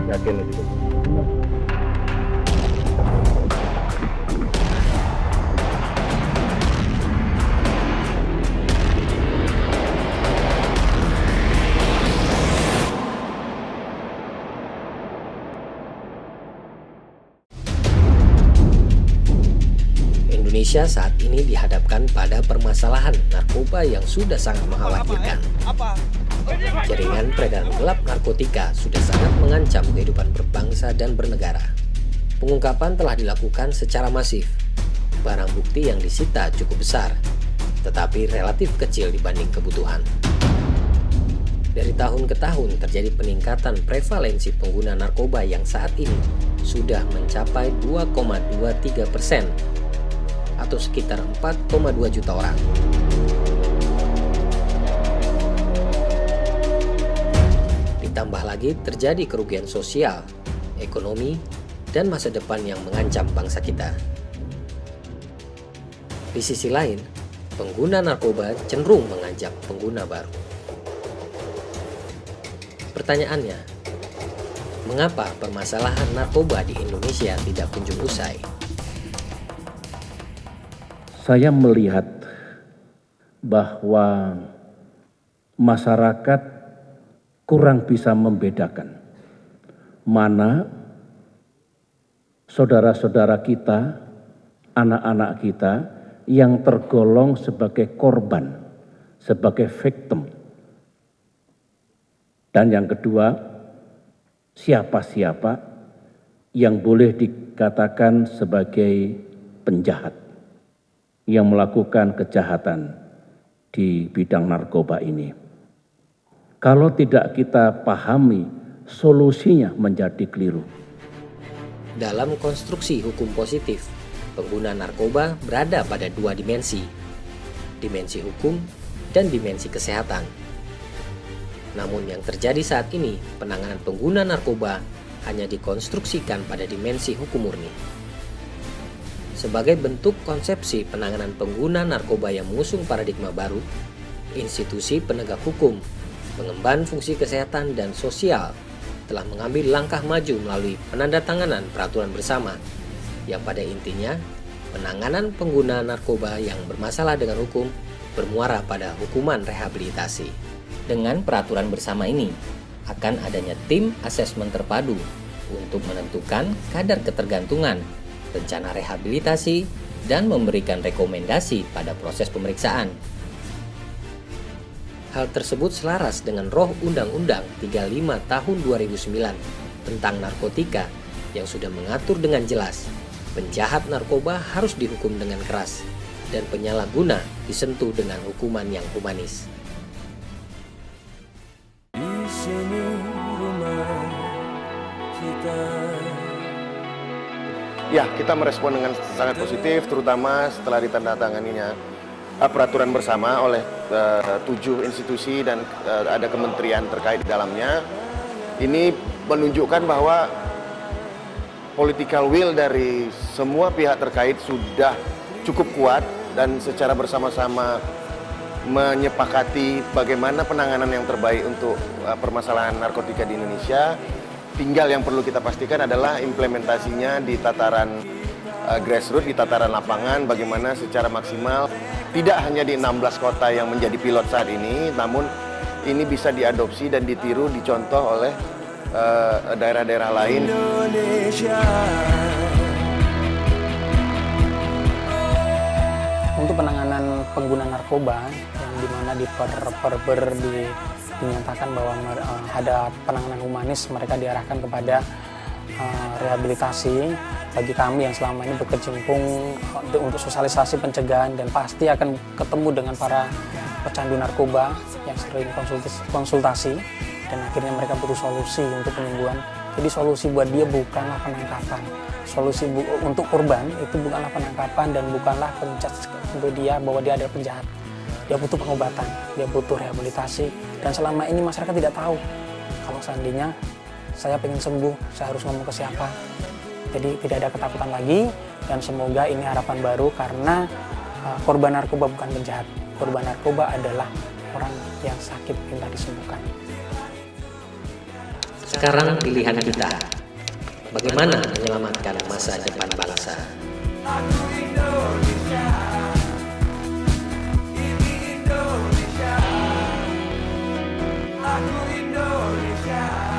Yakin itu. Indonesia saat ini dihadapkan pada permasalahan narkoba yang sudah sangat mengkhawatirkan. Jaringan peredaran gelap narkotika sudah sangat mengancam kehidupan berbangsa dan bernegara. Pengungkapan telah dilakukan secara masif. Barang bukti yang disita cukup besar, tetapi relatif kecil dibanding kebutuhan. Dari tahun ke tahun terjadi peningkatan prevalensi pengguna narkoba yang saat ini sudah mencapai 2,23%. Atau sekitar 4,2 juta orang. Ditambah lagi terjadi kerugian sosial, ekonomi, dan masa depan yang mengancam bangsa kita. Di sisi lain, pengguna narkoba cenderung mengajak pengguna baru. Pertanyaannya, mengapa permasalahan narkoba di Indonesia tidak kunjung usai? Saya melihat bahwa masyarakat kurang bisa membedakan mana saudara-saudara kita, anak-anak kita yang tergolong sebagai korban, sebagai victim. Dan yang kedua, siapa-siapa yang boleh dikatakan sebagai penjahat yang melakukan kejahatan di bidang narkoba ini. Kalau tidak kita pahami, solusinya menjadi keliru. Dalam konstruksi hukum positif, pengguna narkoba berada pada dua dimensi hukum dan dimensi kesehatan. Namun yang terjadi saat ini, penanganan pengguna narkoba hanya dikonstruksikan pada dimensi hukum murni. Sebagai bentuk konsepsi penanganan pengguna narkoba yang mengusung paradigma baru, institusi penegak hukum, mengemban fungsi kesehatan dan sosial, telah mengambil langkah maju melalui penandatanganan peraturan bersama, yang pada intinya, penanganan pengguna narkoba yang bermasalah dengan hukum bermuara pada hukuman rehabilitasi. Dengan peraturan bersama ini, akan adanya tim asesmen terpadu untuk menentukan kadar ketergantungan, rencana rehabilitasi, dan memberikan rekomendasi pada proses pemeriksaan. Hal tersebut selaras dengan roh Undang-Undang 35 Tahun 2009 tentang narkotika yang sudah mengatur dengan jelas, penjahat narkoba harus dihukum dengan keras, dan penyalahguna disentuh dengan hukuman yang humanis. Di sini rumah kita. Ya, kita merespon dengan sangat positif, terutama setelah ditandatanganinya peraturan bersama oleh 7 institusi dan ada kementerian terkait di dalamnya. Ini menunjukkan bahwa political will dari semua pihak terkait sudah cukup kuat dan secara bersama-sama menyepakati bagaimana penanganan yang terbaik untuk permasalahan narkotika di Indonesia. Tinggal yang perlu kita pastikan adalah implementasinya di tataran grassroots, di tataran lapangan, bagaimana secara maksimal, tidak hanya di 16 kota yang menjadi pilot saat ini, namun ini bisa diadopsi dan ditiru, dicontoh oleh daerah-daerah lain. Indonesia. Untuk penanganan pengguna narkoba yang dimana dinyatakan bahwa ada penanganan humanis, mereka diarahkan kepada rehabilitasi. Bagi kami yang selama ini berkecimpung untuk sosialisasi pencegahan, dan pasti akan ketemu dengan para pecandu narkoba yang sering konsultasi, dan akhirnya mereka butuh solusi untuk penyembuhan. Jadi solusi buat dia bukanlah penangkapan, solusi untuk korban itu bukanlah penangkapan dan bukanlah penjudge untuk dia bahwa dia adalah penjahat. Dia butuh pengobatan, dia butuh rehabilitasi, dan selama ini masyarakat tidak tahu kalau seandainya saya pengen sembuh, saya harus ngomong ke siapa. Jadi tidak ada ketakutan lagi, dan semoga ini harapan baru karena korban narkoba bukan penjahat. Korban narkoba adalah orang yang sakit minta disembuhkan. Sekarang pilihan kita. Bagaimana menyelamatkan masa depan bangsa? Aku Indonesia, ini Indonesia, aku Indonesia.